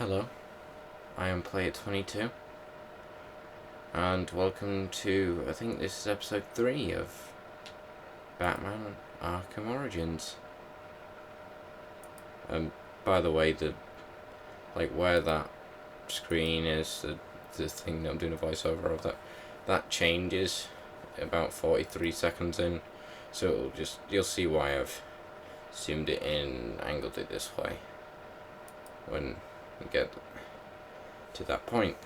Hello, I am Player22, and welcome to, I think this is episode 3 of Batman Arkham Origins. By the way, where that screen is, the thing that I'm doing a voiceover of, that changes about 43 seconds in, so you'll see why I've zoomed it in, angled it this way when we get to that point.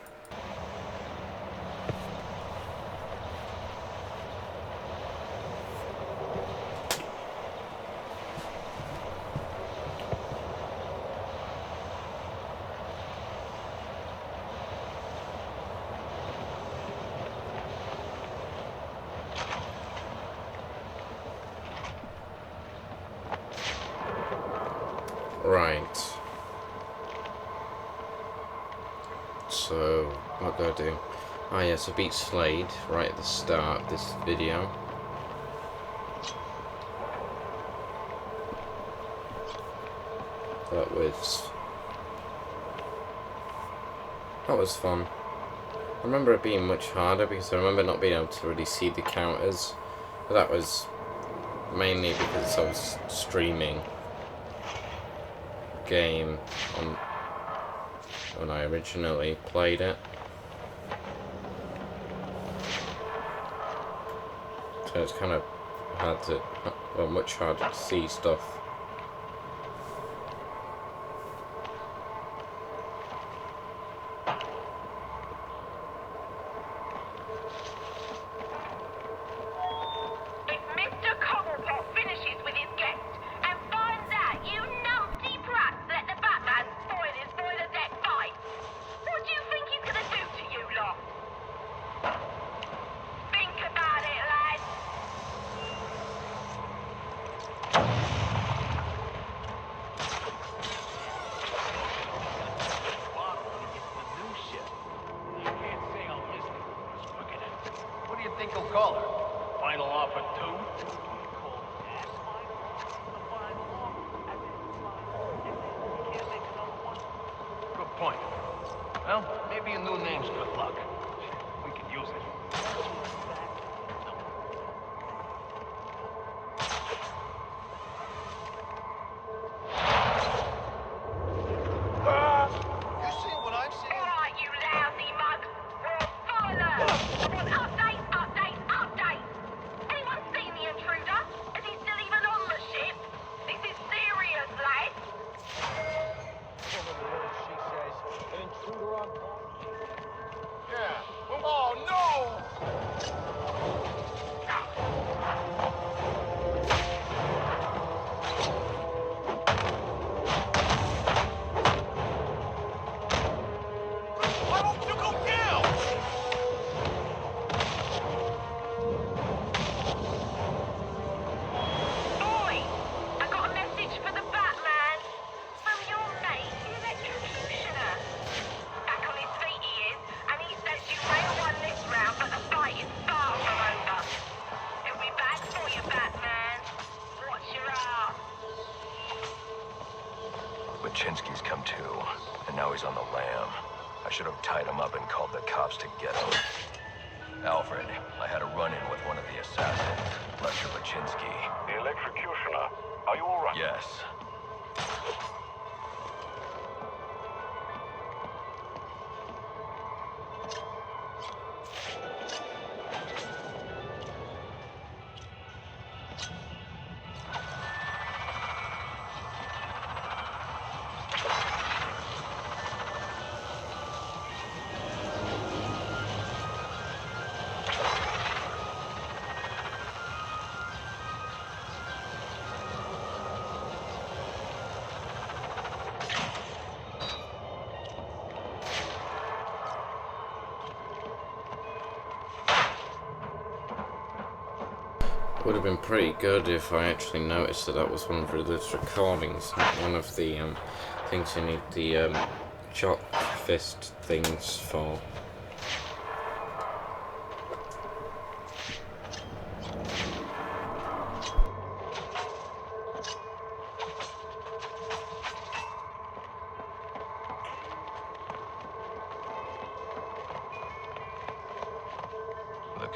Right. So, what do I do? Ah yes, I beat Slade right at the start of this video. That was fun. I remember it being much harder because I remember not being able to really see the counters. But that was mainly because I was streaming game on when I originally played it. So it's kind of hard to, well, much harder to see stuff. If Mr. Cobblepot finishes with his guest and finds out you nasty brats let the Batman spoil his boiler deck fight, what do you think he's gonna do to you lot? Think about it, lads. What do you think he'll call her? Final offer 2? Good point. Well, maybe a new name's good luck. We could use it. You see what I'm seeing? All right, you lousy mugs. We're on full alert. I want updates, updates, updates. Anyone seen the intruder? Is he still even on the ship? This is serious, lads. She says, intruder on board. Yeah. Oh, no! Why don't you go down? Boys, I got a message for the Batman. From your mate, the electrocutioner. Back on his feet he is, and he says you may have won this round, but the fight is far from over. He'll be back for you, Batman. Watch your ass. Baczynski's come to, and now he's on the lam. I should have tied him up and called the cops to get him. Alfred, I had a run-in with one of the assassins, Lester Baczynski. The electrocutioner. Are you all right? Yes. Would have been pretty good if I actually noticed that was one of those recordings, not one of the things you need the chop fist things for.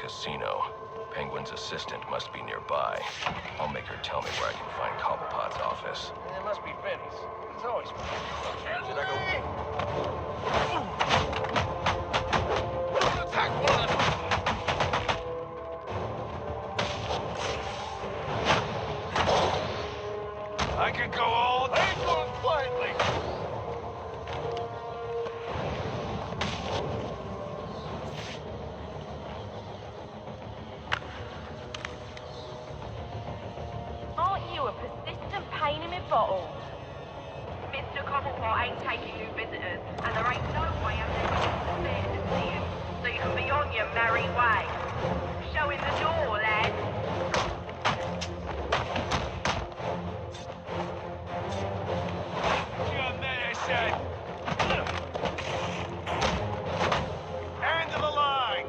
casino. Penguin's assistant must be nearby. I'll make her tell me where I can find Cobblepot's office. It must be Benny's. It's always fun. Should I go? Attack one of them! I can go all day. I ain't going quietly. Aren't you a persistent pain in the bottle? Mr. Cobblepot ain't taking new visitors, and there ain't no way I'm there to see him, so you can be on your merry way. Show him the door, lad. End of the line!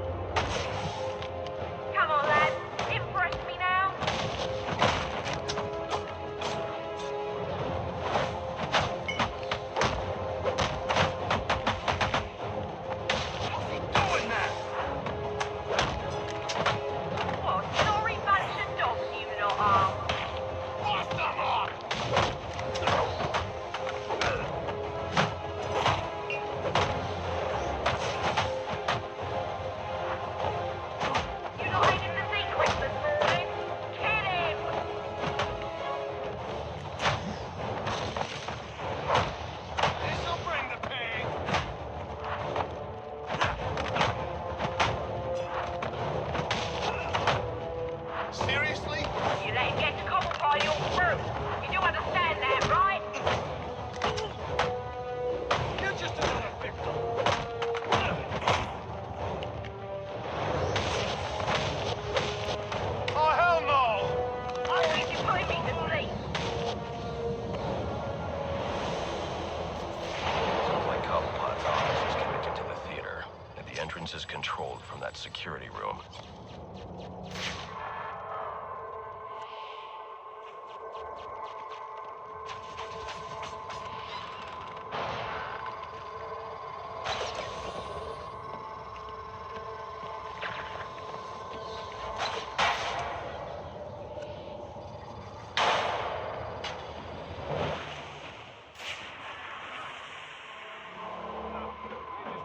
Come on, lad. Impress me now. Doing that! What a sorry bunch of dogs you lot are. Bust them up! You not hiding the secrets this morning? Kill him! This'll bring the pain! Seriously? You let him get to Cobblepot, you're through. You do understand that, right? You're just another victim. Oh, hell no! I think you're putting me to sleep. Sounds like Cobblepot's office is connected to the theater, and the entrance is controlled from that security room.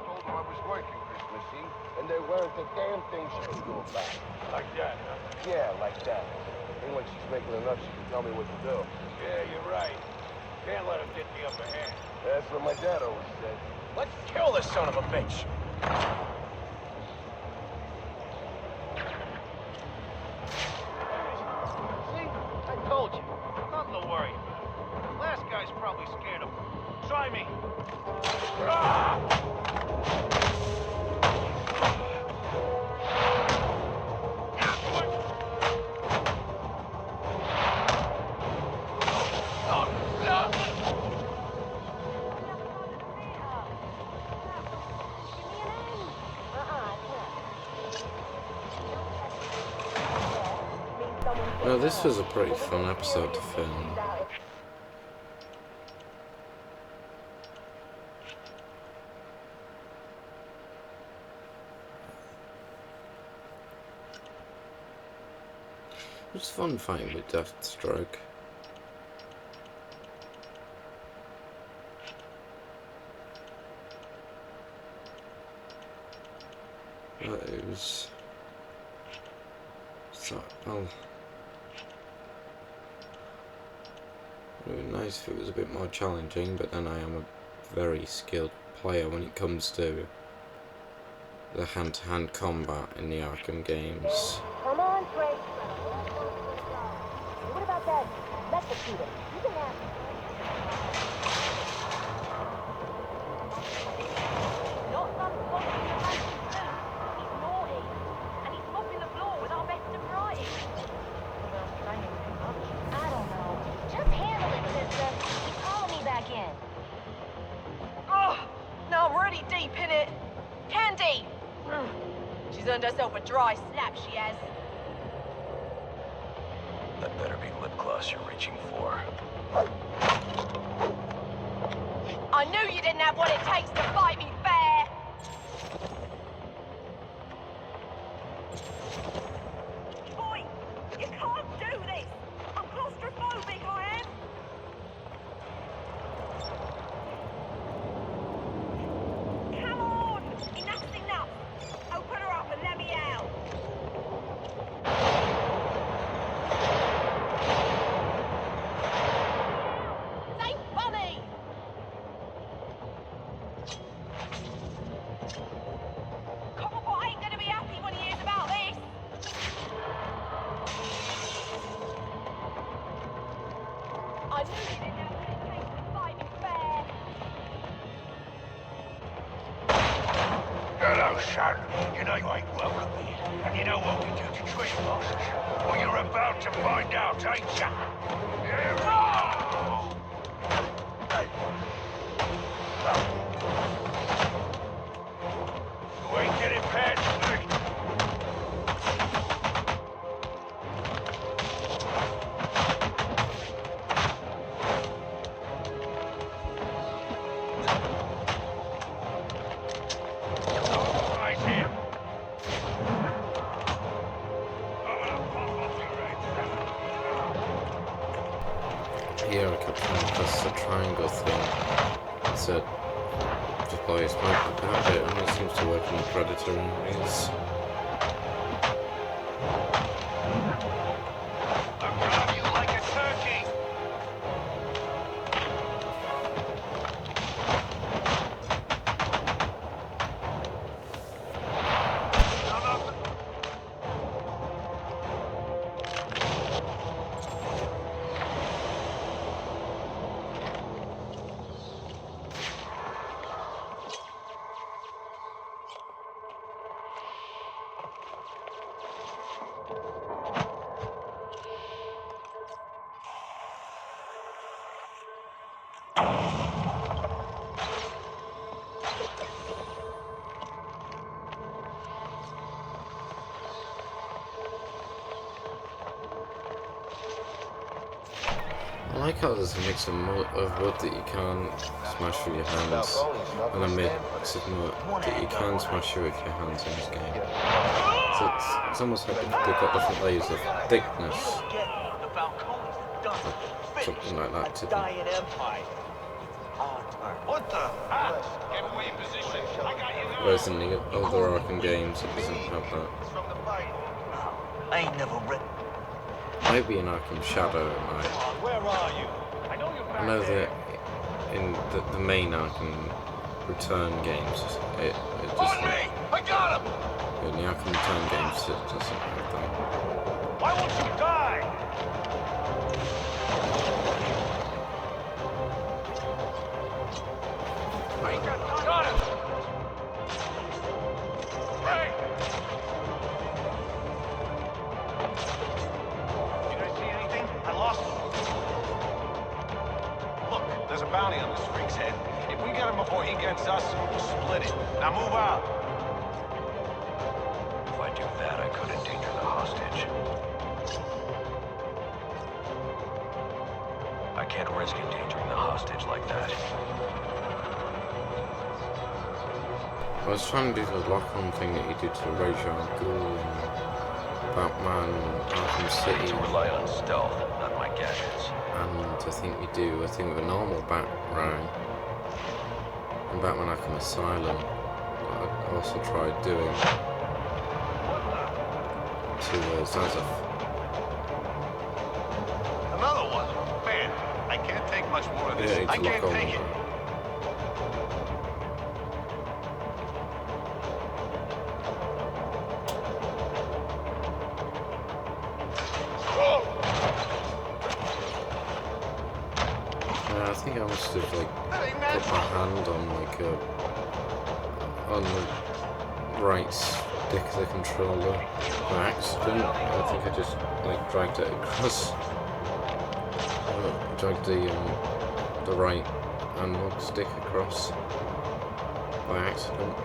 Told them I was working Christmas Eve, and they weren't a damn thing she could do about it. Like that, huh? Yeah, like that. Ain't like she's making enough she can tell me what to do. Yeah, you're right. Can't let him get the upper hand. That's what my dad always said. Let's kill this son of a bitch! See? I told you. Nothing to worry about. The last guy's probably scared of him. Try me. Well, this was a pretty fun episode to film. It was fun fighting with Deathstroke. But it was so well. It would be nice if it was a bit more challenging, but then I am a very skilled player when it comes to the hand-to-hand combat in the Arkham games. Come on, Slade. What about that electrocutor? You can have it. Not some funky fancy suit. He's naughty. And he's mopping the floor with our best of writing. Well, I knew too much. I don't know. Just handle it, sister. Keep calling me back in. Oh, now I'm really deep in it. Candy! She's earned herself a dry slap, she has. That better be lip gloss you're reaching for. I knew you didn't have what it takes to fight me fair! Well, son, you know you ain't welcome here. And you know what we do to trespassers. Well, you're about to find out, ain't ya? You ain't getting past me. Right here. Here I kept trying to press the triangle thing to deploy a smoke, but that bit only seems to work in Predator areas. I'll grab you like a turkey. I like how there's a mix of wood that you can't smash with your hands, and a mix of wood that you can smash with your hands in this game. So it's almost like they've got different layers of thickness, something like that to them. What the? Get away in position. I got you now. Whereas in the other Arkham games, it doesn't have that. From the bike. I ain't never read. Maybe in Arkham Shadow it might. Where are you? I know you're back I know there. that in the main Arkham Return games, it just On me! I got him! in the Arkham Return games it doesn't have that. Why won't you die? Got him! Hey! You guys see anything? I lost him. Look, there's a bounty on this freak's head. If we get him before he gets us, we'll split it. Now move out. If I do that, I could endanger the hostage. I can't risk endangering the hostage like that. I was trying to do the lock-on thing that you did to Ra's al Ghul and Batman Arkham City, To rely on stealth, not my gadgets. and I think you do a thing with a normal Batarang and Batman Arkham Asylum. I also tried doing to Zazaf. Another one? Man, I can't take much more of this. Yeah, I to lock can't on take with it. that. I think I must have put my hand on the right stick of the controller by accident. I think I just dragged it across, dragged the right analog stick across by accident.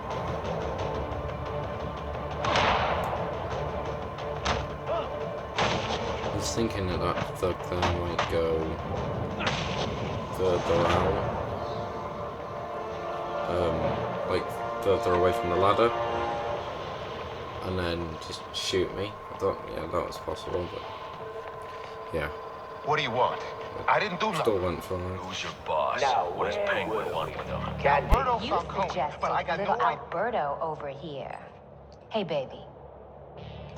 I was thinking that thug there might go further out, further away from the ladder, and then just shoot me. I thought, yeah, that was possible, but yeah, What do you want? I didn't do still nothing. went for it. Who's your boss? Now, What does where Penguin will want with him? Candy. You suggested little Alberto over here. Hey, baby.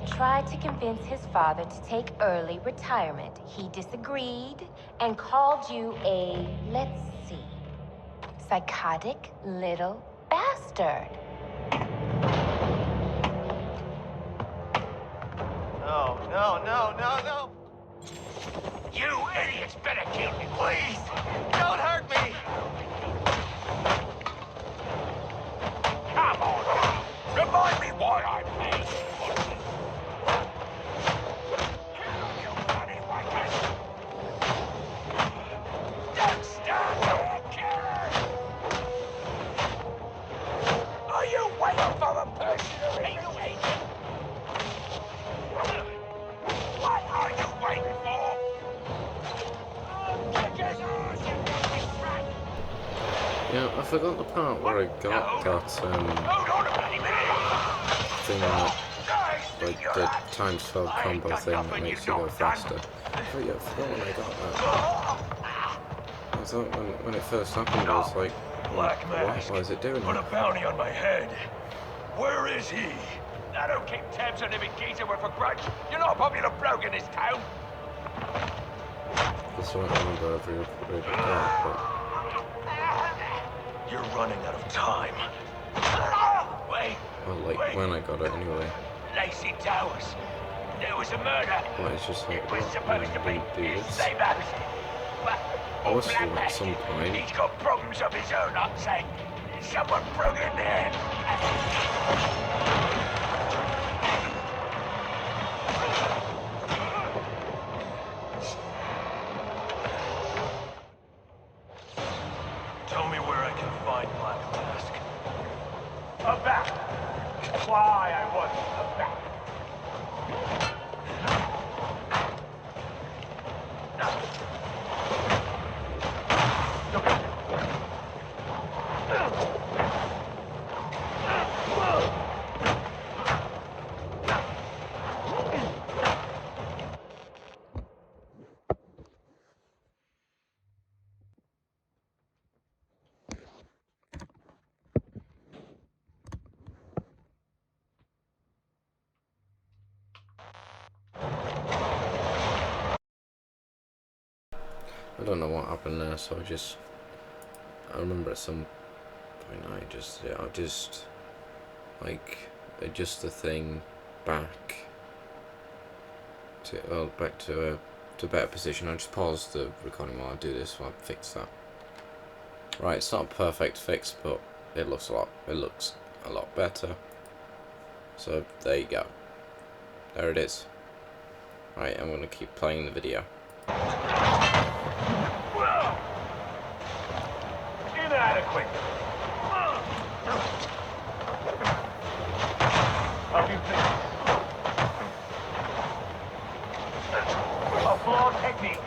Tried to convince his father to take early retirement. He disagreed and called you a, let's see, psychotic little bastard. No. You idiots better kill me. Please, don't hurt me. Come on. Yeah, I forgot the part where I got that thing that, like the times 12 combo thing that makes you go faster. I forgot when I got that. I thought when it first happened, I was like, why is it doing Put a that? bounty on my head. Where is he? I don't keep tabs on every geezer with a grudge. You're not a popular bloke in this town. This won't remember every part, but You're running out of time. Wait, well, like when I got it anyway. Lacey Towers. There was a murder. Well, it's just like, It was what? supposed to be Didn't do his this. same house. But I must black have at magic. some point. He's got problems of his own, I'd say. Someone broke in there. Tell me where I can find Black Mask. A bat. Why I want a bat. I don't know what happened there, so I remember at some point I just like adjust the thing back to a better position. I just pause the recording while I do this, while I fix that. Right, it's not a perfect fix, but it looks a lot better. So there you go. There it is. Right, I'm gonna keep playing the video. Inadequate. How do you think? A flawed technique.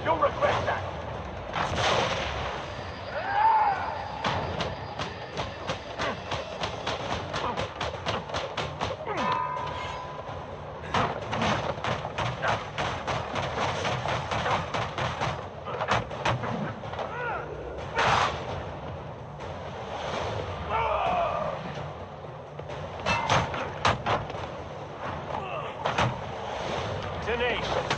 You'll regret that. Tenacious.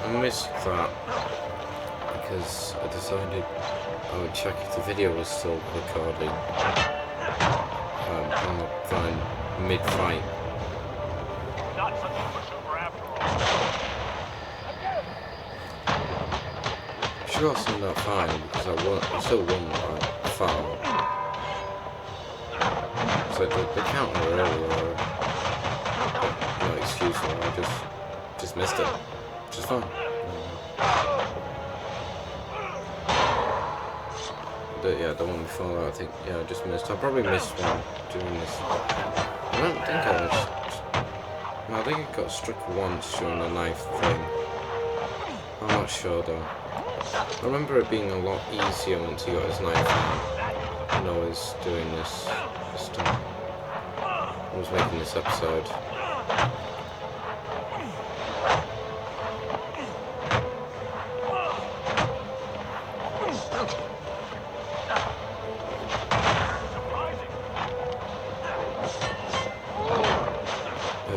I missed that because I decided I would check if the video was still recording on the fine mid-fight. Not such a pushover after all. I should have seen that fine because I still won by far. So the counter earlier, no excuse for it, I just missed it. Which is fine. Yeah, the one before that, I think, yeah, I just missed. I probably missed one during this. I don't think no, I think I got struck once during the knife thing. I'm not sure though. I remember it being a lot easier once he got his knife out. When I was doing this time. I was making this episode.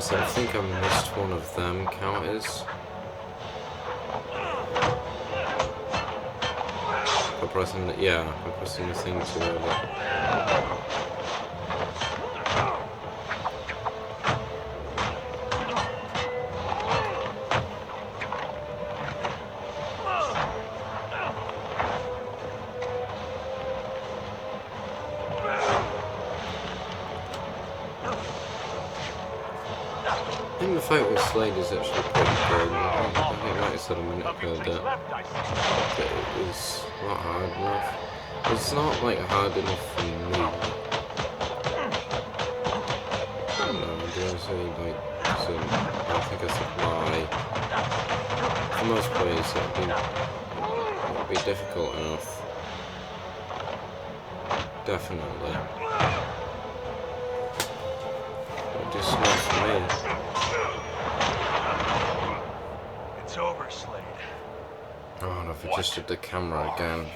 noticed, I think I missed one of them counters. By pressing the, by pressing the thing too early. I think the fight with Slade is actually pretty good. I think like I said a minute ago that it was not hard enough. It's not like hard enough for me. I don't know, do I say like, so I think I said why. For most players it would be difficult enough. Definitely. But just not for me. It's over, Slade. Oh, and I've adjusted the camera again.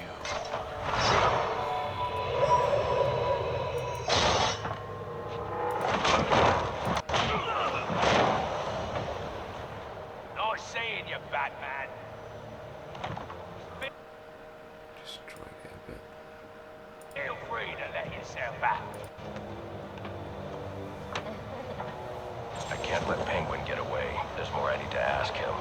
Nice seeing you, Batman. Just try to get a bit. Feel free to let yourself out. I can't let Penguin get away. There's more I need to ask him.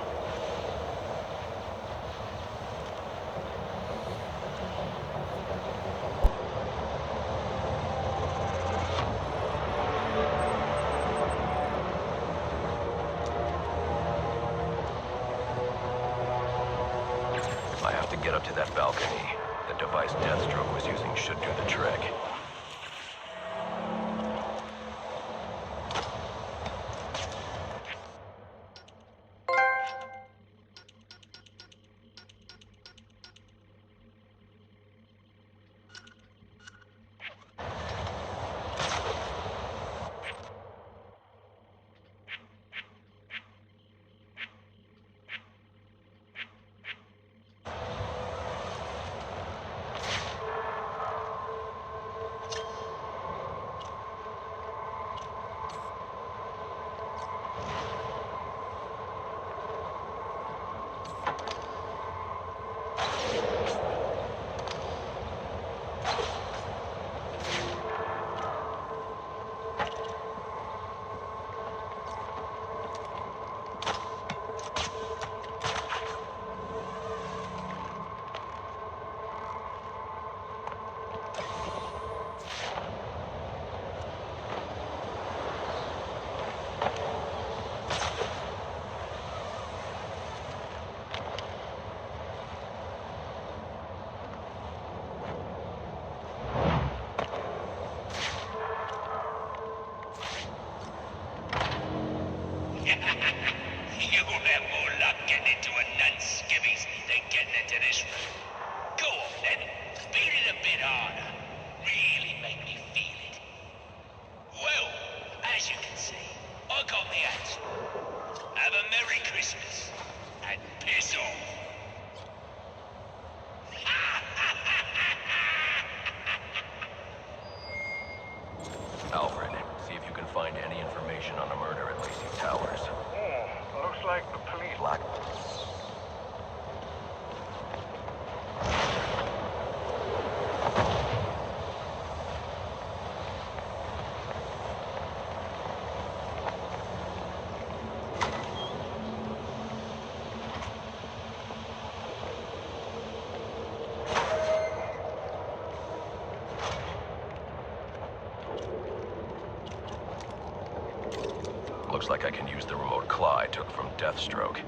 I have to get up to that balcony. The device Deathstroke was using should do the trick. You'll have more luck getting into a nun's skivvies than getting into this room. Go on then, beat it a bit harder. Really make me feel it. Well, as you can see, I got the answer. Have a Merry Christmas, and piss off. Alfred, see if you can find any information on a murder at Lacey Towers. Looks like the police. Black. Looks like I can use the remote claw I took from Deathstroke.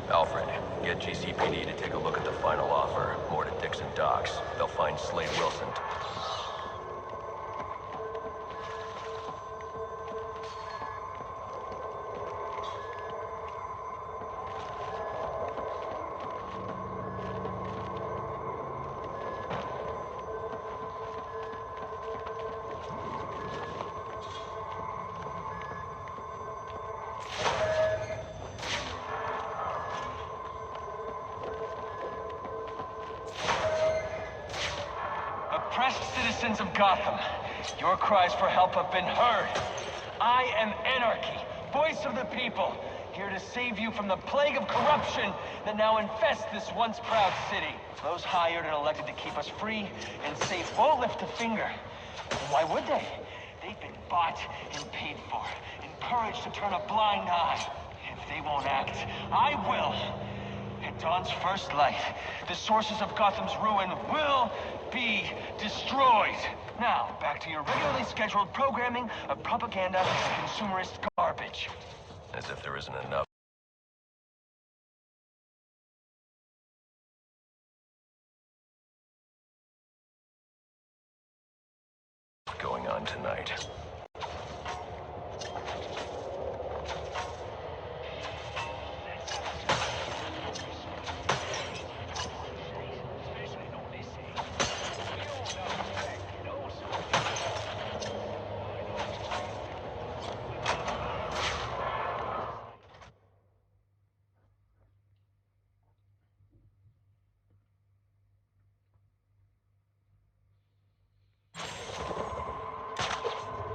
Alfred, get GCPD to take a look at the final offer. More to Dixon Docks. They'll find Slade Wilson. Oppressed citizens of Gotham, your cries for help have been heard. I am Anarchy, voice of the people, here to save you from the plague of corruption that now infests this once proud city. Those hired and elected to keep us free and safe won't lift a finger. And why would they? They've been bought and paid for, encouraged to turn a blind eye. If they won't act, I will. At dawn's first light, the sources of Gotham's ruin will be destroyed. Now, back to your regularly scheduled programming of propaganda and consumerist garbage. As if there isn't enough going on tonight.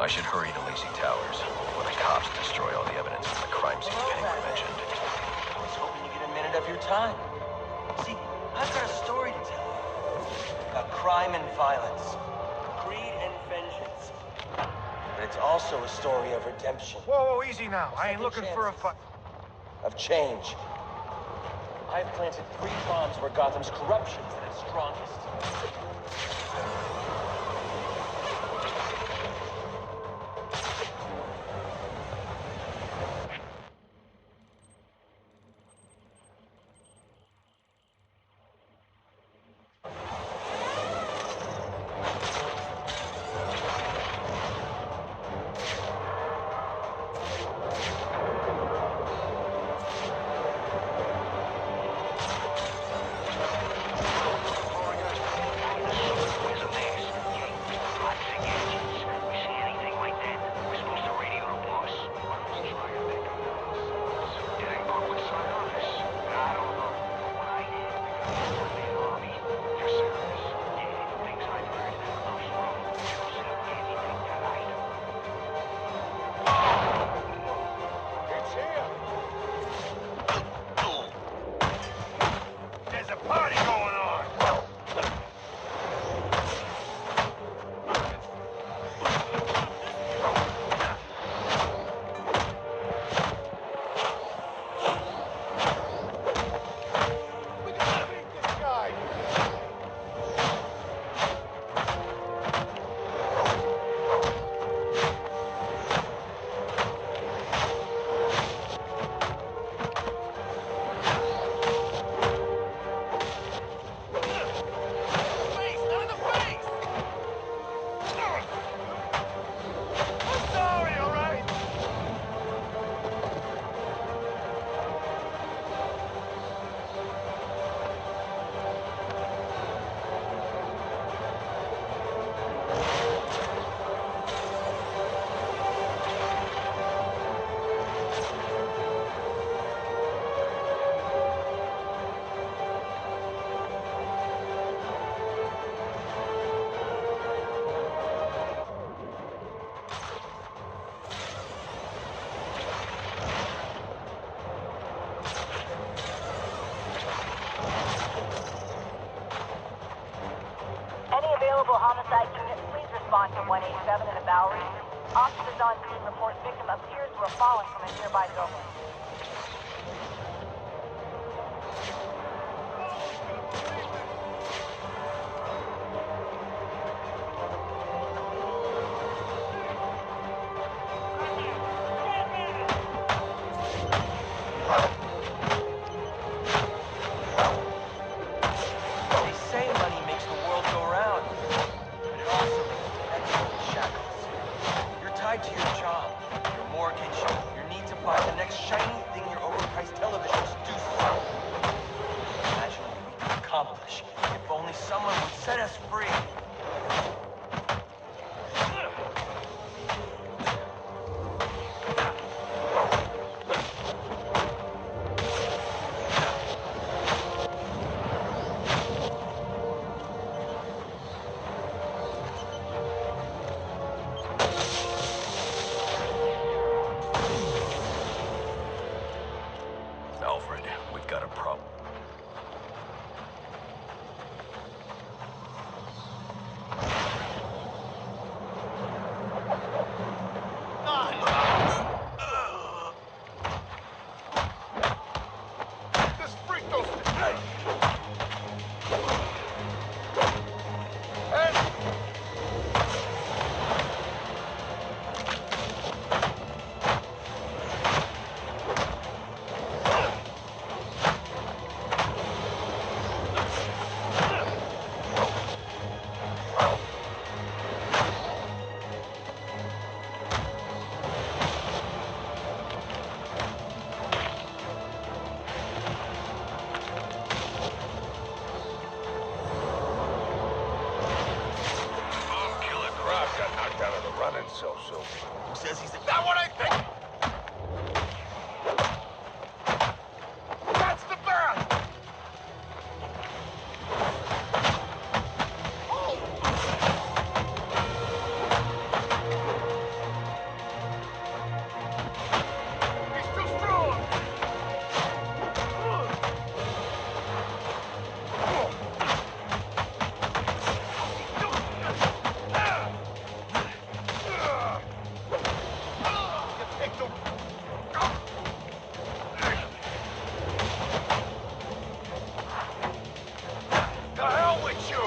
I should hurry to Lacey Towers, where the cops destroy all the evidence from the crime scene Penguin mentioned. I was hoping to get a minute of your time. See, I've got a story to tell you. About crime and violence. Greed and vengeance. But it's also a story of redemption. Whoa, easy now. I ain't looking for a fight. Of change. I've planted 3 bombs where Gotham's corruption is at its strongest. Homicide unit, please respond to 187 in the Bowery. Officers on scene report victim appears to have fallen from a nearby building. If only someone would set us free. himself soon. Who says he's a... Not what I think! That's the bat! He's too strong! The hell with you!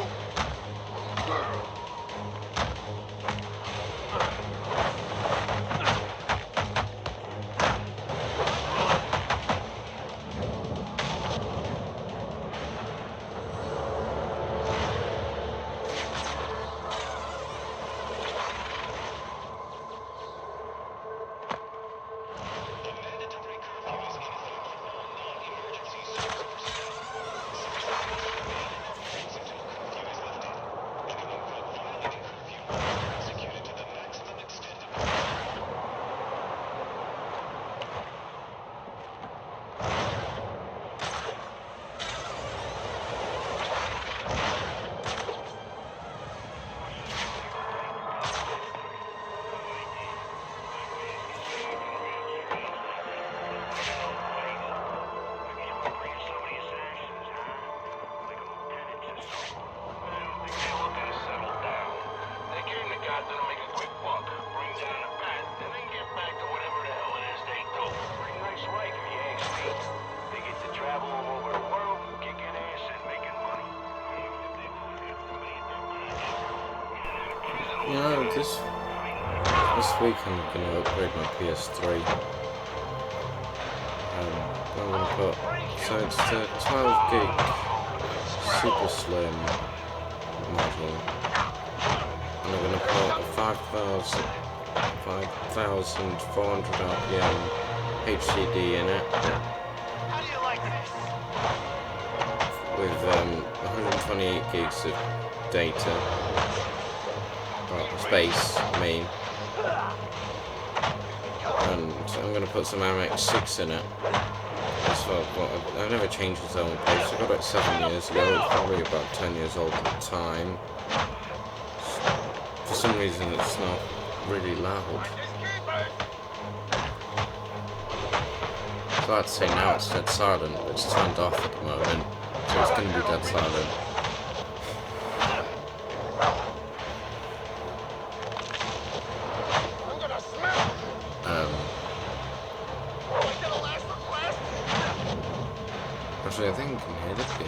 You know, this week I'm gonna upgrade my PS3. I'm gonna put, so it's the 12 gig super slim model, and I'm gonna put a 5,400 RPM HDD in it. How do you like this? With 128 gigs of data. Well, space, I mean. And I'm going to put some MX6 in it. As well, but I've never changed the zone place. I got it 7 years ago. It's probably about 10 years old at the time. For some reason, it's not really loud. So I'd say now it's dead silent, but it's turned off at the moment. So it's going to be dead silent. Actually, I think I can hear the PS. I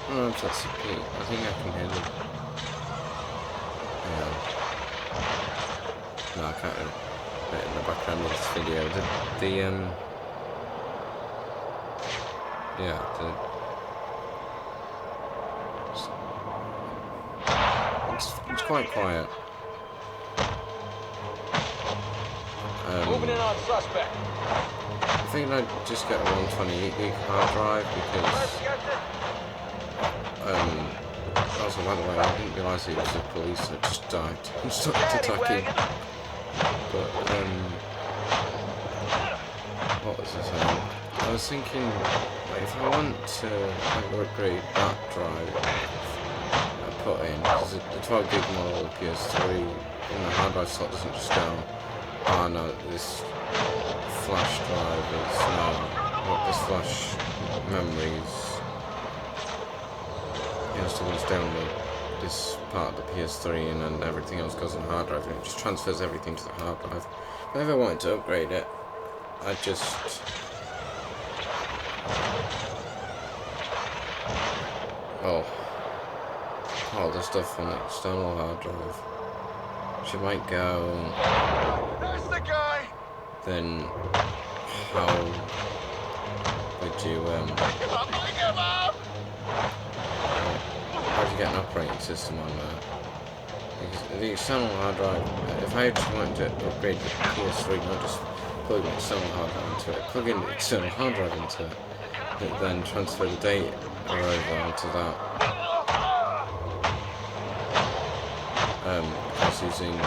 don't know if that's the P. I think I can hear them. No, I can't hear it in the background of this video. It's quite quiet. Moving in on suspect. I think I'd just get a 128 gig hard drive because also, by the way, I didn't realise he was the police and it just died and started attacking. But what was I saying? I was thinking, like, if I want to upgrade that drive I put in, because the 12 gig model PS3 in the hard drive slot doesn't just go, oh no, this flash drive is not this flash memories. It has to just download this part of the PS3 and then everything else goes on the hard drive and it just transfers everything to the hard drive. If I ever wanted to upgrade it, I'd just all the stuff on the external hard drive. She might go. There's the guy! Then how would you how do you get an operating system on that? Because the external hard drive, if I just wanted to upgrade the PS3, not just plug an external hard drive into it, plug in the external hard drive into it, then transfer the data over onto that. I was using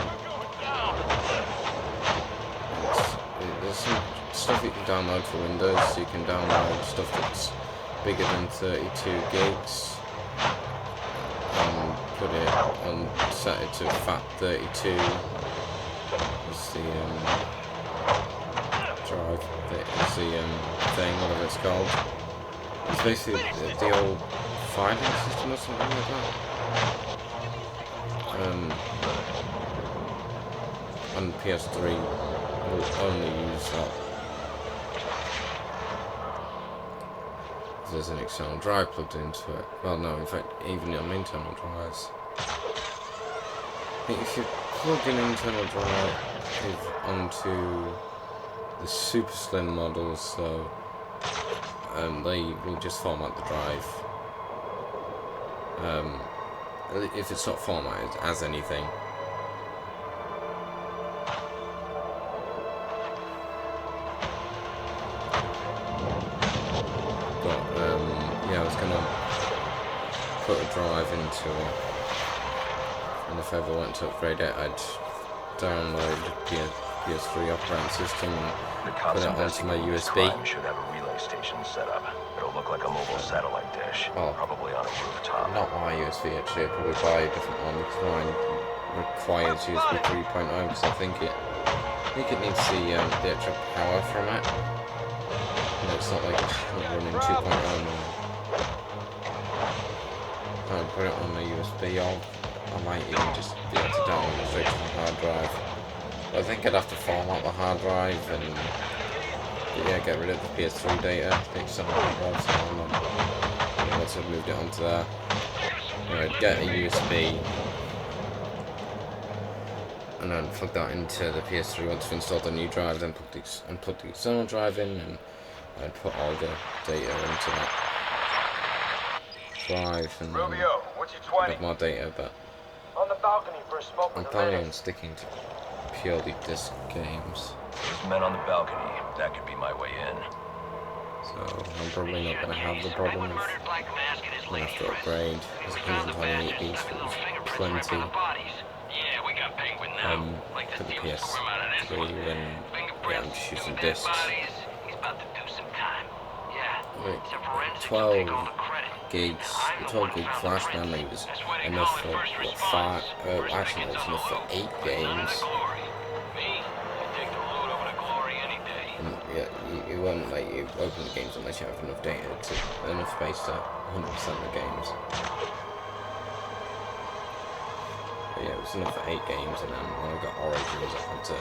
There's some stuff you can download for Windows. So you can download stuff that's bigger than 32 gigs. Put it on, set it to FAT32. It's the drive. It's the thing, whatever it's called. It's basically the old filing system or something like that. On PS3, we'll only use that. There's an external drive plugged into it. Well, no, in fact, even on internal drives. I think if you plug an internal drive onto the super slim models, so they will just format the drive. If it's not formatted as anything. But yeah, I was gonna put a drive into it, and if I ever went to upgrade it, I'd download the PS3 operating system and put it onto my USB. Should have a relay station set up. It'll look like a mobile satellite dish, probably on a rooftop. Not my USB actually, I'd probably buy a different one because mine requires USB 3.0 because I think it needs the extra power from it. No, it's not like it's running 2.0 now. I'd put it on the USB, or I might even just be able to download it straight to the hard drive. I think I'd have to format the hard drive and yeah, get rid of the PS3 data, the external drive, so once I've moved it onto there, I'd get a USB and then plug that into the PS3 once I've installed the new drive, then plug the external drive in, and I'd put all the data into that drive and then get more data, but On the balcony for a smoke I'm with the planning on medics. sticking to purely disc games. There's men on the balcony. That could be my way in. So I'm probably not going to have the problem of I'm going to have to upgrade. There's 128 gigs for plenty for the PS3 when yeah, I'm just using discs. Like 12 gigs, the 12 gig flash memory was enough for what, actually it was enough for 8 games. And yeah, you won't let you open the games unless you have enough data enough space to 100% of the games. But yeah, it was enough for 8 games, and then when I got Origins, I had to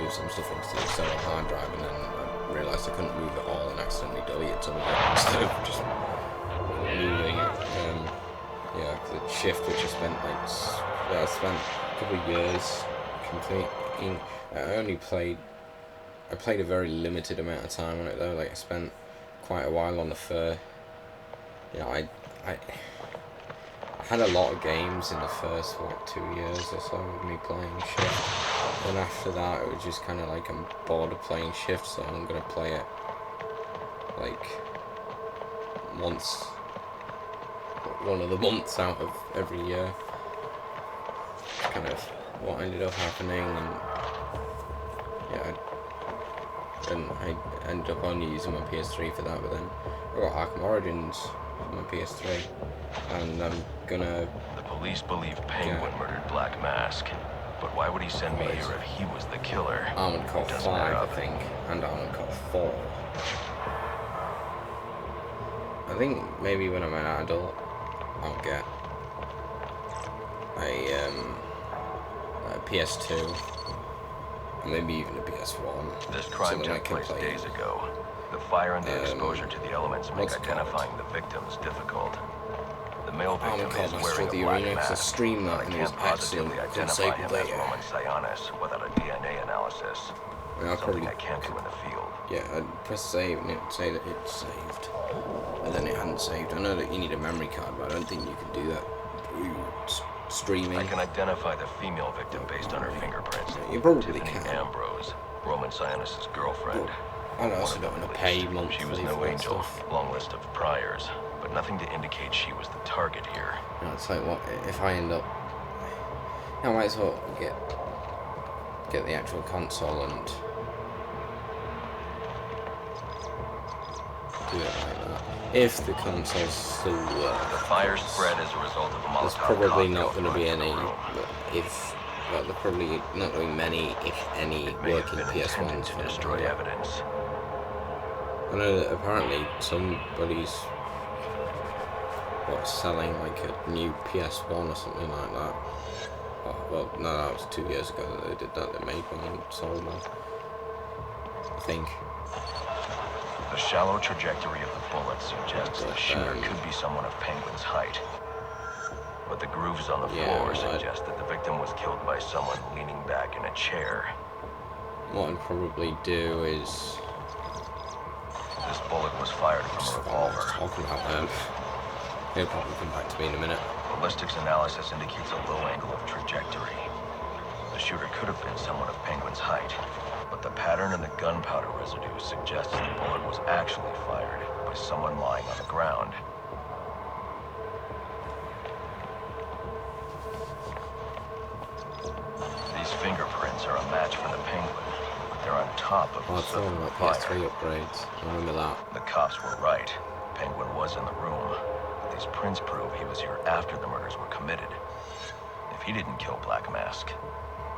move some stuff into the external hard drive, and then I realised I couldn't move it all and accidentally deleted some of it instead of just moving it. Yeah, the shift which I spent I spent a couple of years completing. I played a very limited amount of time on it though. Like I spent quite a while on the fur. You know, I had a lot of games in the first 2 years or so of me playing Shift. Then after that, it was just kind of like I'm bored of playing Shift, so I'm gonna play it like once, one of the months out of every year. Kind of what ended up happening, and yeah. Then I ended up only using my PS3 for that, but then I got Arkham Origins for my PS3, and I'm gonna... The police believe Penguin murdered Black Mask, but why would he send me here if he was the killer? Armored Core 5, I think, and Armored Core 4. I think maybe when I'm an adult, I'll get a PS2. Maybe even a PS1. This crime took place days ago. The fire and the exposure to the elements make identifying the victims difficult. The male victim is wearing a black mask. Stream that, and it was positively identify him as data. Roman Sionis without a DNA analysis. Something I can't do in the field. Yeah, I'd press save and it would say that it's saved. And then it hadn't saved. I know that you need a memory card, but I don't think you can do that through streaming. I can identify the female victim based on her fingerprints. You probably Tiffany can. Ambrose, Roman Sionis' girlfriend. I also don't want to pay monthly. She was no angel, long list of priors, but nothing to indicate she was the target here. No, it's like, what if I end up... I might as well get the actual console and do it like that. If the consoles still work. The fire spread as a result of a Molotov There's probably cocktail not going to be thrown into any, the room. well, there's probably not going to be many, if any, It may have working been intended PS1s to for destroy now. evidence. I know that apparently somebody's selling like a new PS1 or something like that. Oh, well, no, that was 2 years ago that they did that. They made one and sold one, I think. The shallow trajectory of the bullet suggests the shooter could be someone of Penguin's height. But the grooves on the floor suggest that the victim was killed by someone leaning back in a chair. What I'd probably do is... This bullet was fired from a revolver. Talking about them. He'll probably come back to me in a minute. Ballistics analysis indicates a low angle of trajectory. The shooter could have been someone of Penguin's height, but the pattern in the gunpowder residue suggests the bullet was actually fired by someone lying on the ground. These fingerprints are a match for the Penguin. They're on top of the talking about PS3 upgrades. I remember that. The cops were right. Penguin was in the room. These prints prove he was here after the murders were committed. If he didn't kill Black Mask,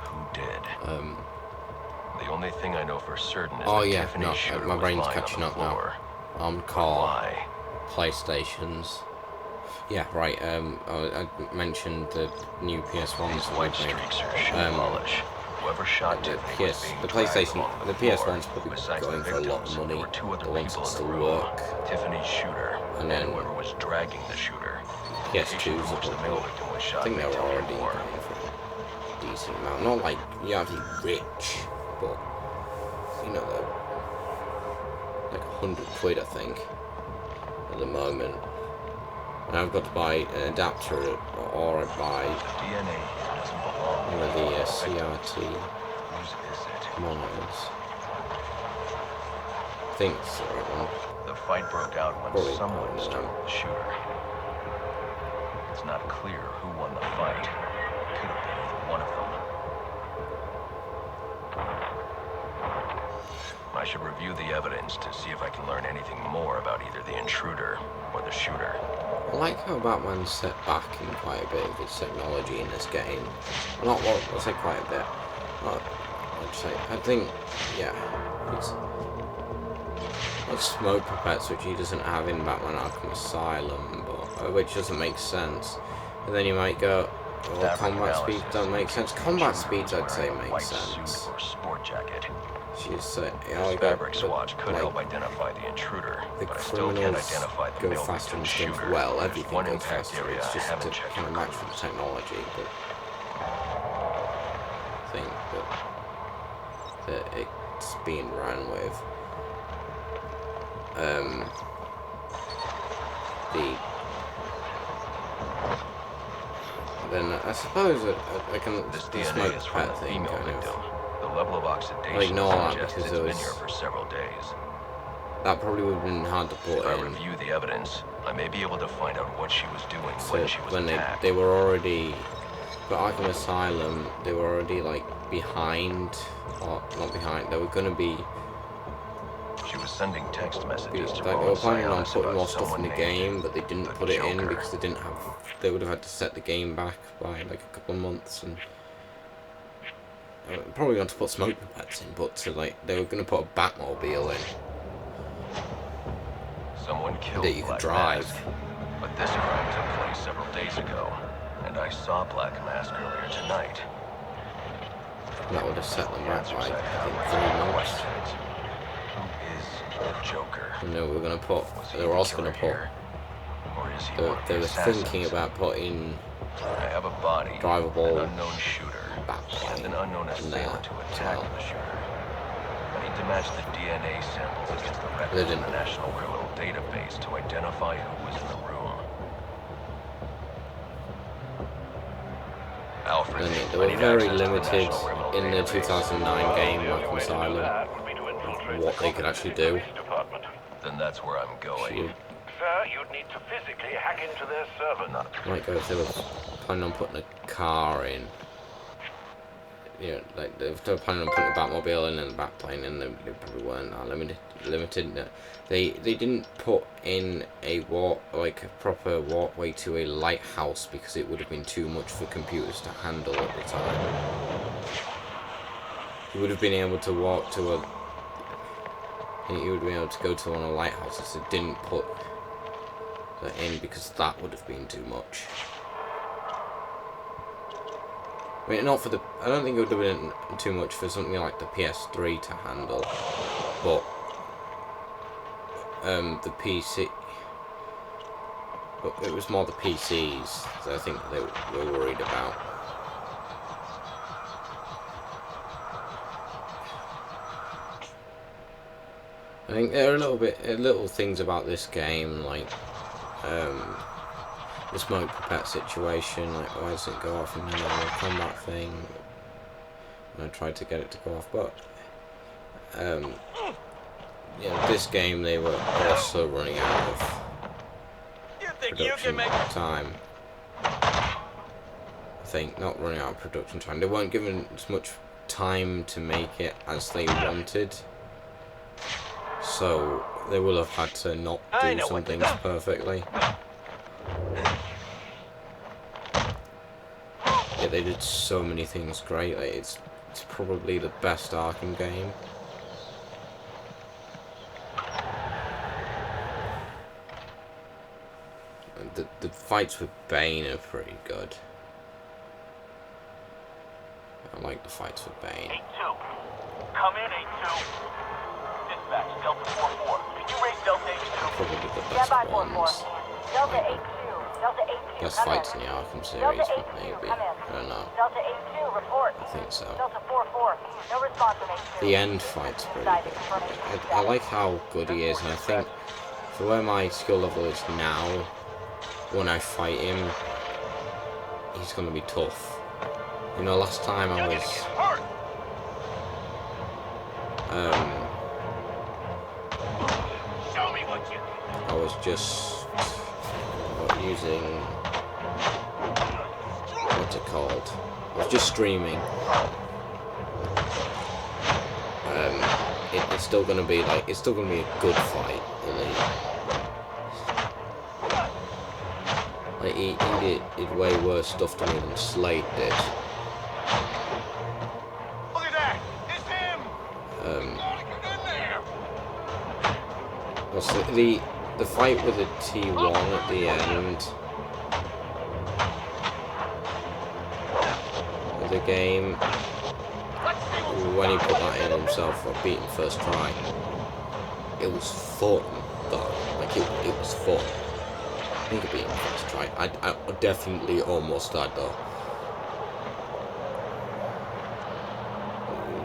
who did? The only thing I know for certain is that Tiffany's shooter my was brain's lying catching on the up floor. now. Car, Why? PlayStations. Yeah, right. I mentioned the new PS1s. These white streaks are shoe polish. Whoever shot Tiffany was being the dragged PlayStation, along the floor. PS1's probably Besides going the for a lot victims, of there money. were two other The ones people that in still the room. work. Tiffany's shooter And then whoever was dragging the shooter. PS2s Which the male victim was shot I think they may were tell you already more. going for a decent amount. Not like you have to be rich, but you know, like £100, I think, at the moment. And I've got to buy an adapter, or I buy DNA doesn't belong. one of the CRT Whose is it? monitors. I think it's the right one. The fight broke out when Probably someone not, struck no. the shooter. It's not clear who won the fight. Could have been either one of them. I should review the evidence to see if I can learn anything more about either the intruder or the shooter. I like how Batman set back in quite a bit of his technology in this game. Not well, I'll say quite a bit. I'd say, I think, yeah, it's like smoke puppets, which he doesn't have in Batman Arkham Asylum, but which doesn't make sense. And then you might go, well, combat speeds don't make sense. Combat speeds, I'd say, make sense. Or sport jacket. She's you This know, fabric swatch could help identify the intruder, the but I still can't criminals identify the go male faster and victim's stuff. shooter. Well, There's everything one goes impact faster. area It's I just to haven't checked kind of for match with the clues. technology, but I think that it's being ran with. Then I suppose I can This the DNA smoke is from the pet thing female kind victim. of. The level of oxidation I'll ignore that suggests because it's it been was- here for several days. That probably would have been hard to put If I in. review the evidence, I may be able to find out what she was doing when she was When attacked. they were already, for Arkham Asylum, they were already like behind, or not behind. They were gonna be. She was sending text messages to Like, they were Roland planning on Sionis putting about more stuff in someone the named game, but they didn't the put it in Joker. because they didn't have. They would have had to set the game back by like a couple of months, and probably going to put smoke puppets in, but to like they were going to put a Batmobile in Someone killed that you could Black drive. Mask. But this crime took place several days ago, and I saw Black Mask earlier tonight. That would have set them back Answers by I have I think are 3 no months. questions. Who is the Joker? And they were going to put. Was he They were the also going killer to put. here? Or is he They one of they the were assassins? thinking about putting I have a body, drivable an unknown shooter, Batplane and an unknown in there assailant to as attack well. the shooter. I need to match the DNA samples against the They records in didn't. the National Criminal Database to identify who was in the room. Alfred, And they I were need very access to the limited National Criminal in the Database. 2009 game The only Arkham way to do Asylum, that would be to infiltrate what the they could actually Gotham do. City Police Department. Then that's where I'm going. You Sir, you'd need to physically hack into their server. Not might go if they were planning on putting a car in. you know, like if they were planning on putting a Batmobile in and the Batplane, and they probably weren't that limited. They didn't put in a proper walkway to a lighthouse because it would have been too much for computers to handle at the time. You would have been able to walk to a. You would have been able to go to one of the lighthouses. They didn't put that in because that would have been too much. I mean, not for the. I don't think it would have been too much for something like the PS3 to handle, but the PC. But it was more the PCs that I think they were worried about. I think there are little things about this game, like the smoke pipette situation, like why does it go off in the normal combat thing? And I tried to get it to go off, but yeah, this game they were also running out of production time. I think not running out of production time. They weren't given as much time to make it as they wanted. So they will have had to not do some things perfectly. Yeah, they did so many things great. Like, it's probably the best Arkham game. The fights with Bane are pretty good. I like the fights with Bane. 8-2. Come in, 8-2. Dispatch, Delta 4-4. Can you raise Delta 8-2? Probably the best ones. Delta 8-2. Delta 8-2. Best fights in the Arkham series, maybe. I don't know. Delta 8-2, report. I think so. Delta 4-4. No response from 8-2. The end fight's pretty good. I like how good he is, and I think for where my skill level is now, when I fight him, he's gonna be tough. You know, last time I was I was just using, what's it called? I was just streaming. It's still gonna be like, it's still gonna be a good fight, really. Like he did way worse stuff to me than Slade did. Look at that! It's him! What's the fight with the T1 at the end of the game, when he put that in himself for beating first try, it was fun though. Like it was fun. I think it'd be first try. I definitely almost died though.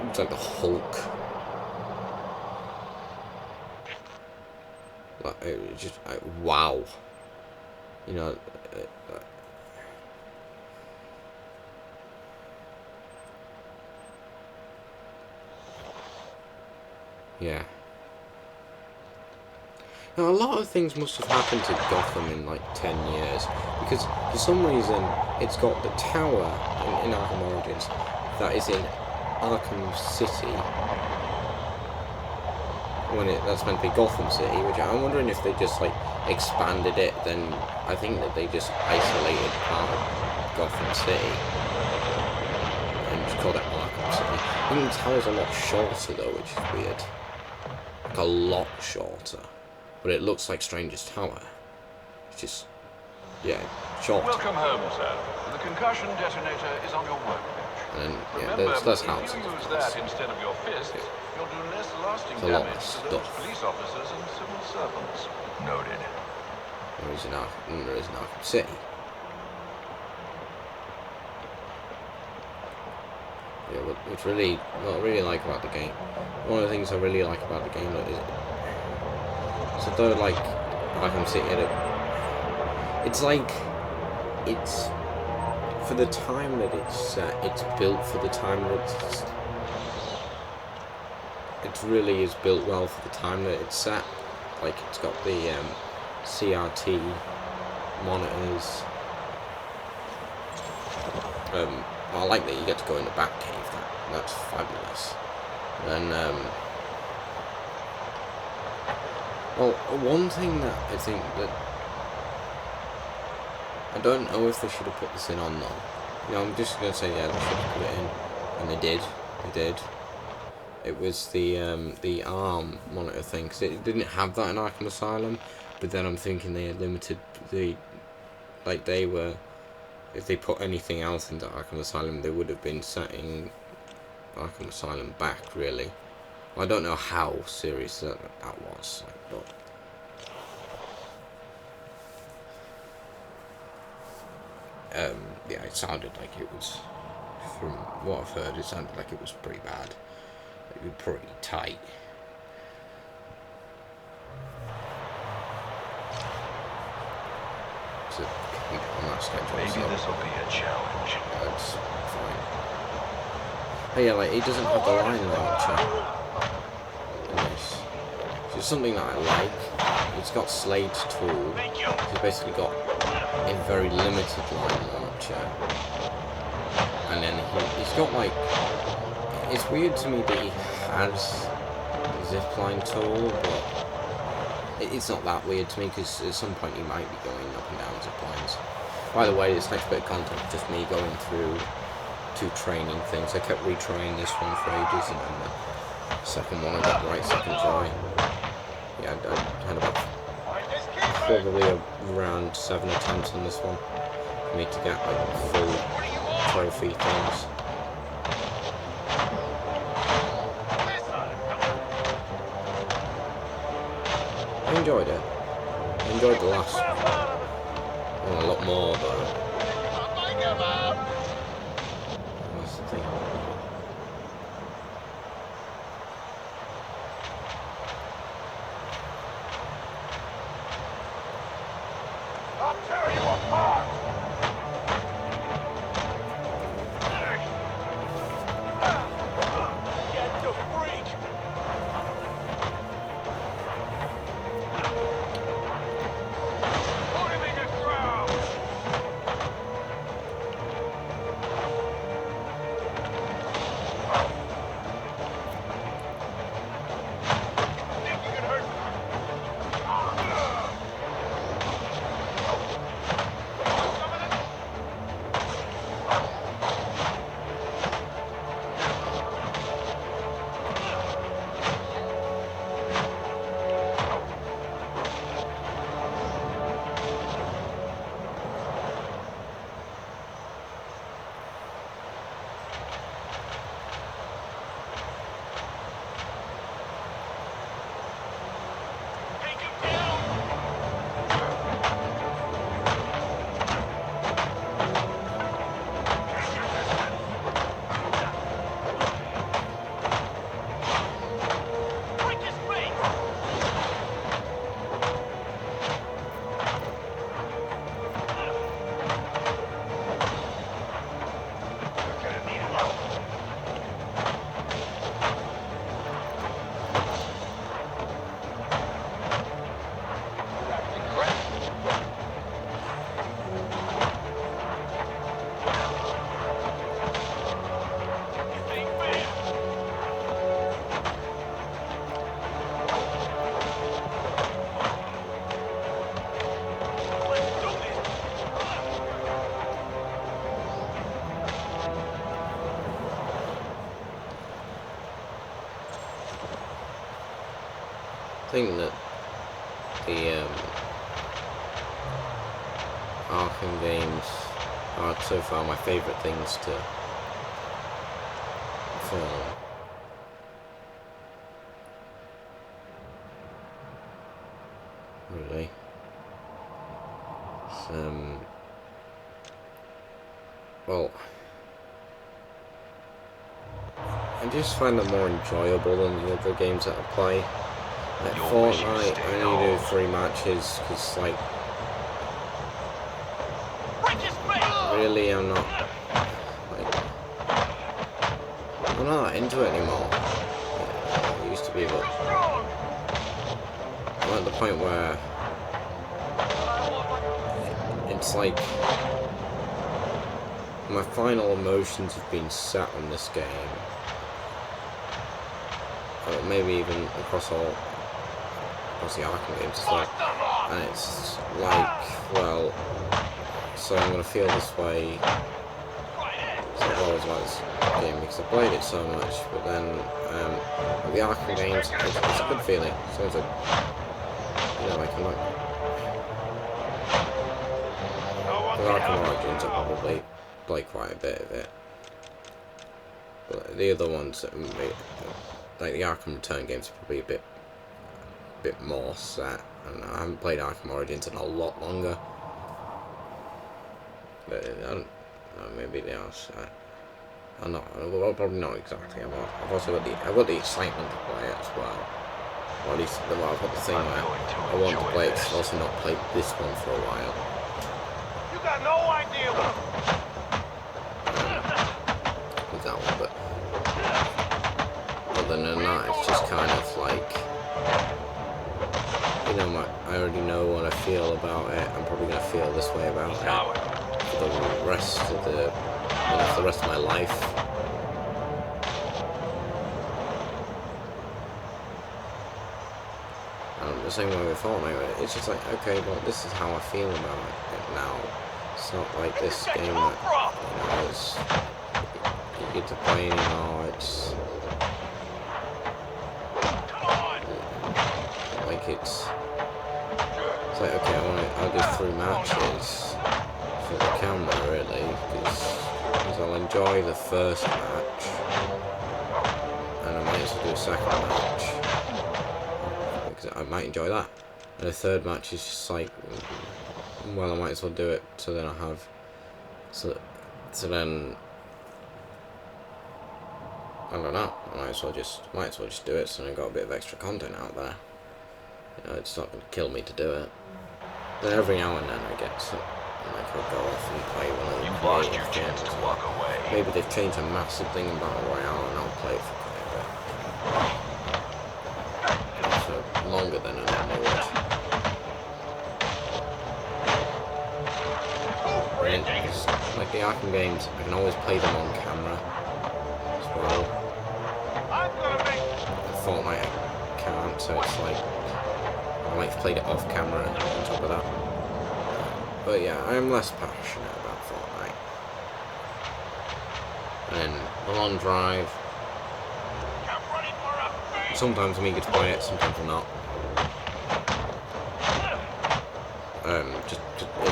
It's like the Hulk. Like, it was just wow. You know. Yeah. Now, a lot of things must have happened to Gotham in like 10 years, because for some reason it's got the tower in Arkham Origins that is in Arkham City, when that's meant to be Gotham City, which I'm wondering if they just like expanded it. Then I think that they just isolated part of Gotham City and just called it Arkham City. I think the tower's a lot shorter though, which is weird. Like a lot shorter. But it looks like Stranger's Tower. It's just, yeah, short. Welcome home, sir. The concussion detonator is on your workbench. And then, yeah, Remember, there's if houses. you use that instead of your fists, you'll do less lasting There's a lot of damage to those stuff. police officers and civil servants. Noted. There is an Arkham City. Yeah, what I really like about the game, one of the things I really like about the game is, so though like Arkham City, it's like, it's for the time that it's built for the time that it really is built well for the time that it's set. Like it's got the CRT monitors. I like that you get to go in the Batcave. that's fabulous. And well, one thing that I think that I don't know if they should have put this in or not. You know, I'm just gonna say yeah, they should have put it in, and they did. They did. It was the arm monitor thing, because it didn't have that in Arkham Asylum. But then I'm thinking they had limited the, like they were, if they put anything else into Arkham Asylum, they would have been setting Arkham Asylum back, really. I don't know how serious that was, like, but yeah, it sounded like it was, from what I've heard, it sounded like it was pretty bad. It was pretty tight. So keep on that schedule. Maybe so this will be a challenge. that's fine. Oh yeah, like, he doesn't have the line launcher in this. Which is something that I like. It's got Slade's tool. He's basically got a very limited line launcher. And then he's got, like, it's weird to me that he has a zipline tool, but it's not that weird to me, because at some point you might be going up and down ziplines. By the way, this next bit of content is just me going through 2 training things. I kept retrying this one for ages, and then the second one I got right second try. Yeah, I had about probably around 7 attempts on this one for me to get like full trophy things. I enjoyed it. I enjoyed the last one a lot more, though. That's the thing. I'll tear you apart! Get the freak! Put him in the ground! Think you can hurt me? Take him down! Break his face! You're gonna need help. This ain't fair! Let's do this! I think that the Arkham games are so far my favourite things to film. Really. Well, I just find them more enjoyable than the other games that I play. Like You'll wish you Fortnite, stayed I only do home. 3 matches, because, like, Break his face! really I'm not, like, I'm not into it anymore. I used to be, but Strong! I'm at the point where it's like my final emotions have been set on this game, maybe even across the Arkham games as well. And it's like, well, so I'm gonna feel this way. So I've always liked this game because I played it so much, but then the Arkham games, it's a good feeling. So it's like, you know, like I'm not. The Arkham Origins I probably play quite a bit of it. But the other ones, like the Arkham Return games, are probably a bit more set. I don't know, I haven't played Arkham Origins in a lot longer. But I don't know, maybe they are set. I'm not, well, probably not exactly. I've also got the excitement to play it as well. Or at least I've got the thing where I want to play it, because I've also not played this one for a while. You got no idea. With that one, but other than that, it's just kind of like, you know, I already know what I feel about it. I'm probably gonna feel this way about it for the rest of the, you know, for the rest of my life. The same way with Fortnite, it's just like, okay, well, this is how I feel about it now. It's not like this game that, you know, is you get to play anymore. It's like it's like, okay, I'll do 3 matches for the camera, really, because I'll enjoy the first match, and I might as well do a second match. I might enjoy that, and the third match is just like, well, I might as well do it, so then I have, so then, I don't know, I might as well just do it, so then I got a bit of extra content out there. You know, it's not going to kill me to do it. Then every now and then I get some, like, I'll go off and play one of the creative games. Maybe they've changed a massive thing in Battle Royale, and I'll play it for quite a bit. Longer than I normally would. Like the Arkham games, I can always play them on camera as well. Fortnite I can't, so it's like I might have played it off camera on top of that. But yeah, I am less passionate about Fortnite. And then the long drive. Sometimes I'm eager to play it, sometimes I'm not.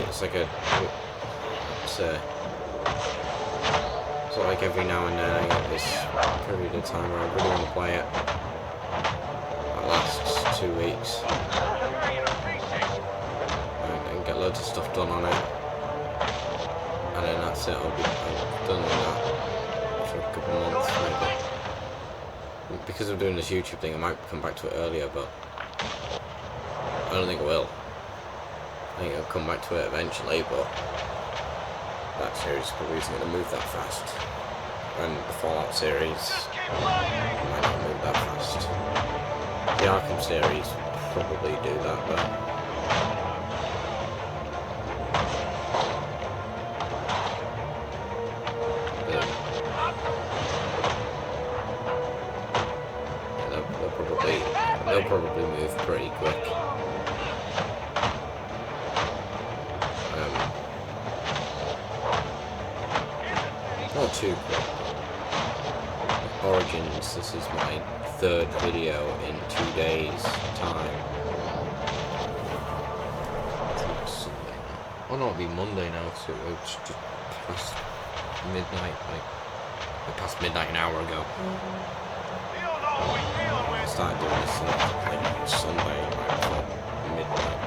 It's like it's like every now and then I get this period of time where I really want to play it. That lasts 2 weeks. And get loads of stuff done on it. And then that's it, I'll be done with that for a couple of months maybe. Because I'm doing this YouTube thing, I might come back to it earlier, but I don't think I will. I think I'll come back to it eventually, but that series probably isn't going to move that fast. And the Fallout series might not move that fast. The Arkham series probably do that, but they'll probably move pretty quick. Not too quick. Origins, this is my 3rd video in 2 days' time. Oh no, it'll be Monday now, so it's just past midnight, like past midnight an hour ago. I started doing this like Sunday, right before midnight.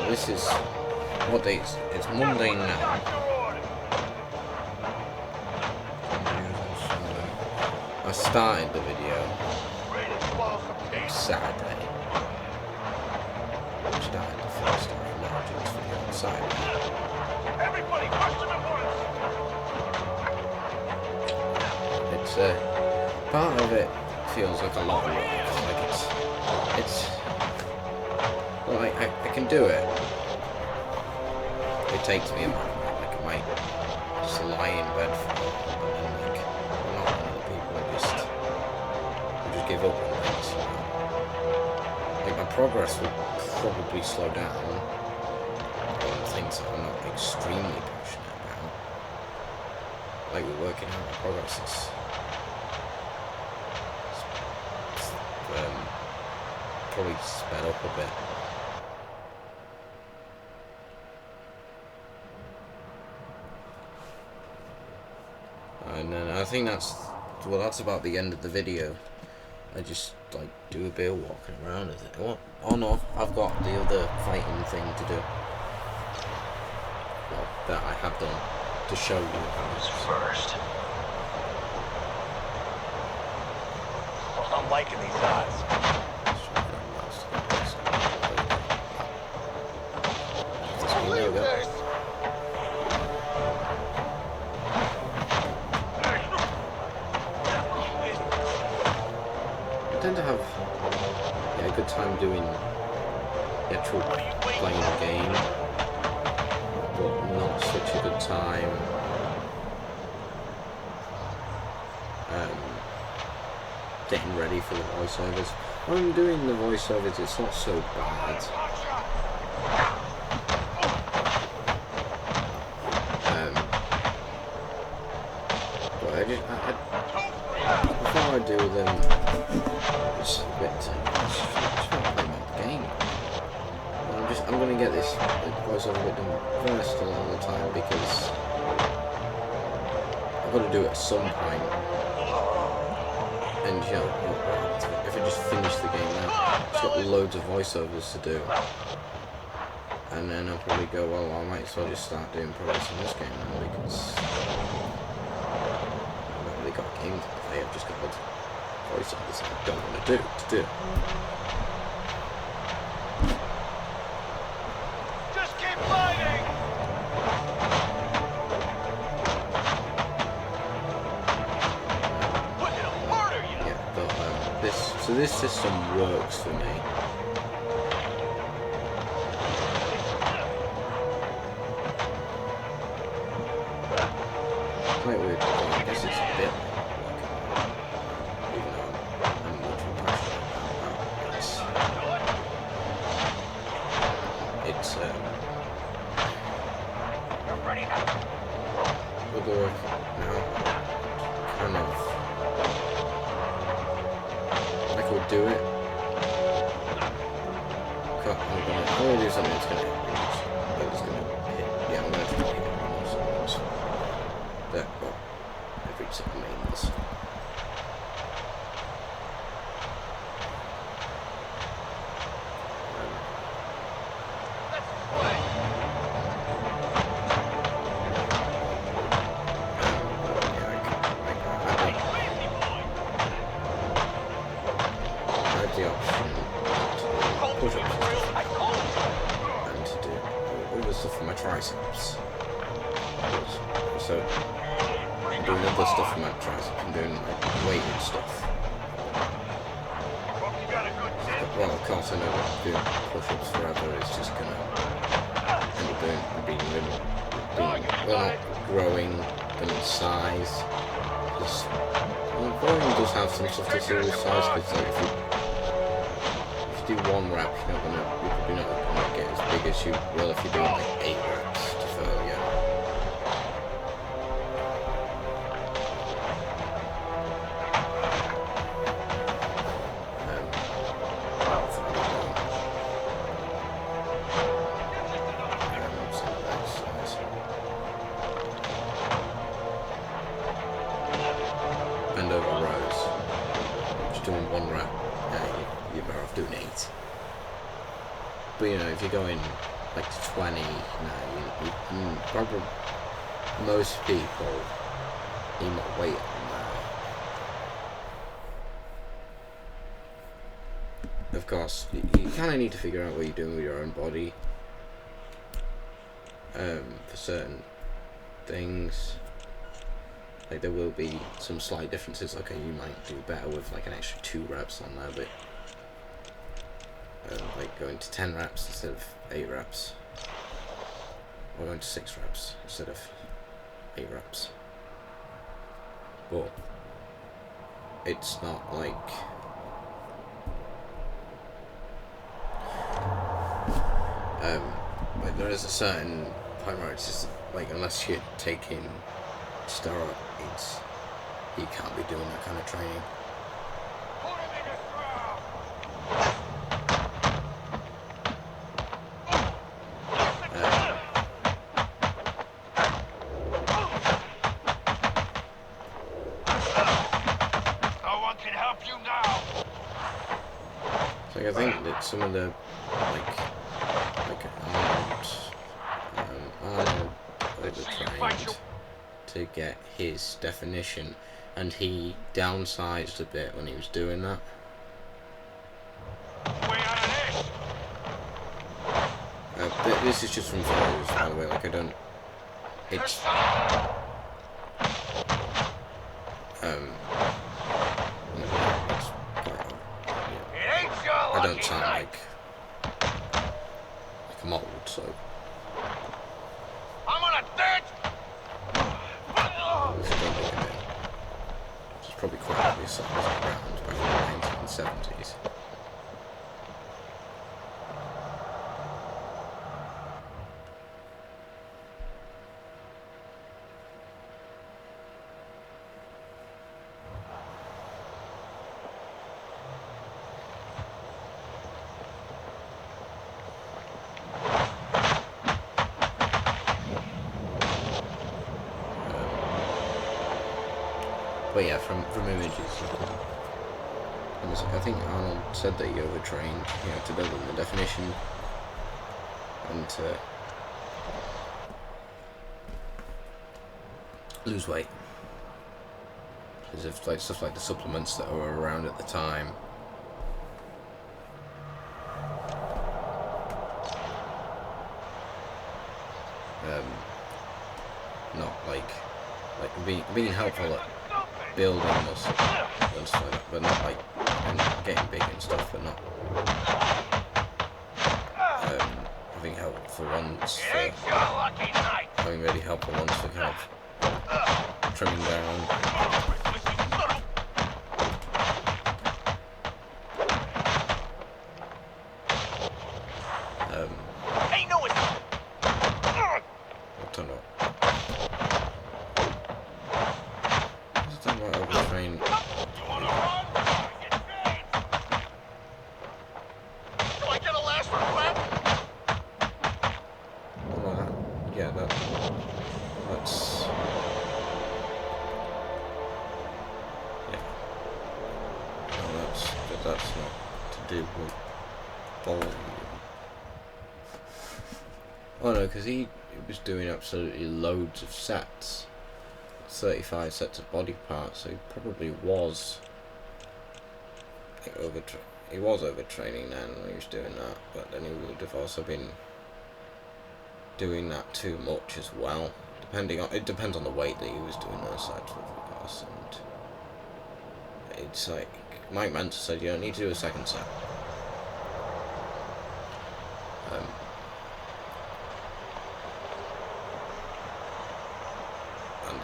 This is what day it's Monday now. I started the video Saturday. I started the first Arkham Origins video on Saturday. Everybody, watch them at once. It's part of it feels like a lot of work. Like it's like, I can do it. It takes me a moment. Like, I might just lie in bed for a while, but then, like, I'm not one of the people who just give up on things. Like, my progress will probably slow down on things that I'm not extremely passionate about. Like, we're working out, my progress is probably sped up a bit. And then I think that's about the end of the video. I just like do a bit of walking around. Is it? What? Oh no, I've got the other fighting thing to do. Well, that I have done to show you Who's first? I'm liking these odds. Leave this! I tend to have a good time doing the actual playing the game, but not such a good time getting ready for the voiceovers. When I'm doing the voiceovers, it's not so bad. But before I do them, it's a bit just not play my game. I'm gonna get this voiceover bit done first a lot of the time because I've got to do it at some point. And you know, if I just finish the game now, it's got loads of voiceovers to do. And then I'll probably go, well, I might as well just start doing progress in this game now because I've not really got a game to play. I've just got voiceovers that I don't want to do. Just keep fighting! We're gonna murder you! Yeah, but this system works for me. Quite weird, but I guess it's a bit like even though I'm much more passionate about it's with the work now kind of I could do it. I'm gonna do something that's gonna hit. Yeah, I'm gonna try to hit it. That, well, I've reached the mains. I have the option to push ups and to do all the stuff for my triceps. So I'm doing other stuff for my triceps. I'm doing like weighted stuff. Well, of course, I know that doing push-ups forever is just gonna end up being not growing in size. Because growing does have some stuff to do with size. Because like if you do 1 rep, you're probably not gonna get as big as you will if you're doing like 8 reps to failure. Bend over rows. Just doing 1 rep. You're better off doing 8. But you know, if you're going like to 20, you probably most people need more weight on that. Of course, you kind of need to figure out what you're doing with your own body for certain things. Like there will be some slight differences. Okay, you might do better with like an extra 2 reps on there, but like going to 10 reps instead of 8 reps, or going to 6 reps instead of 8 reps. But it's not like there is a certain point where it's just like, unless you're taking steroids, you can't be doing that kind of training. No one can help you now. So I think that some of the Arnold overtrained to get his definition, and he downsized a bit when he was doing that. But this is just from photos, by the way. Like, I don't. It's I don't sound like I'm old, so. I'm on a third. It's probably quite obvious that I was around back in the 1970s. But yeah, from images, I think Arnold said that he overtrained, to build in the definition and to lose weight. Because of like stuff like the supplements that were around at the time. Not like being helpful at building muscle and stuff like that, but not like getting big and stuff, but not having helpful ones for having really helpful ones for kind of trimming down. I don't know. Overtrain. Do I get a last request? Yeah, that's that's not to do with volume. Oh no, because he was doing absolutely loads of sets. 35 sets of body parts, so he probably was he was overtraining then when he was doing that, but then he would have also been doing that too much as well. It depends on the weight that he was doing those sets with, of course, and it's like Mike Mentor said, you don't need to do a second set.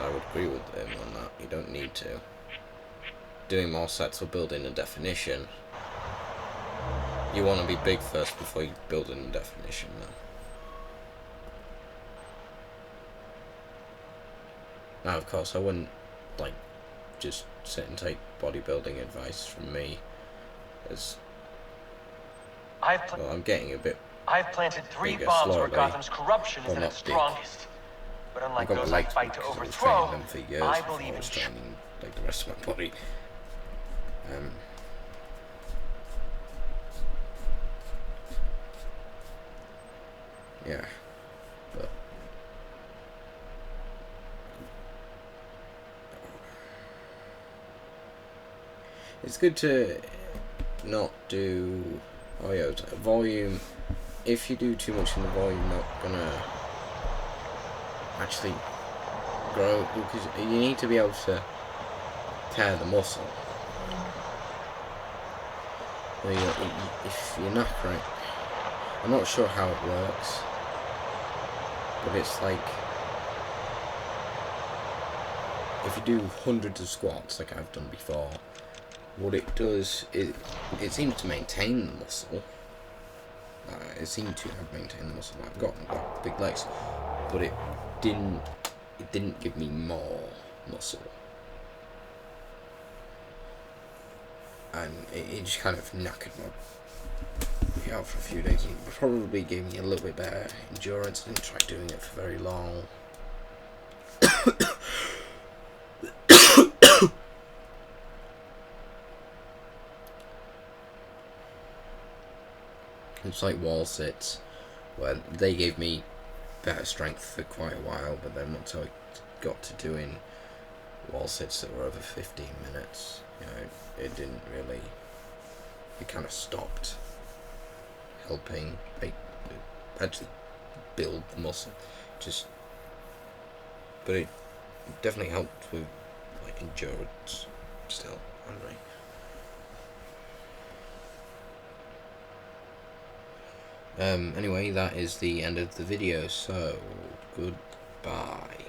I would agree with him on that. You don't need to. Doing more sets for building a definition. You want to be big first before you build in a definition, though. Now, of course, I wouldn't just sit and take bodybuilding advice from me, as I'm getting a bit. I've planted 3 bombs where Gotham's corruption is at its strongest. But unlike those I fight to overthrow, them for years I believe in training like the rest of my body. Yeah, but it's good to not do volume. If you do too much in the volume, not gonna actually grow, because you need to be able to tear the muscle. if you're not right, I'm not sure how it works, but it's like if you do hundreds of squats like I've done before, what it does is it seems to maintain the muscle. It seemed to have maintained the muscle I've got big legs, but it didn't give me more muscle. And it just kind of knackered me out for a few days, and probably gave me a little bit better endurance. I didn't try doing it for very long. It's like wall sits, where they gave me better strength for quite a while, but then once I got to doing wall sits that were over 15 minutes, you know, it didn't really, it kind of stopped helping actually build the muscle, but it definitely helped with like endurance still, anyway. Anyway, that is the end of the video, so goodbye.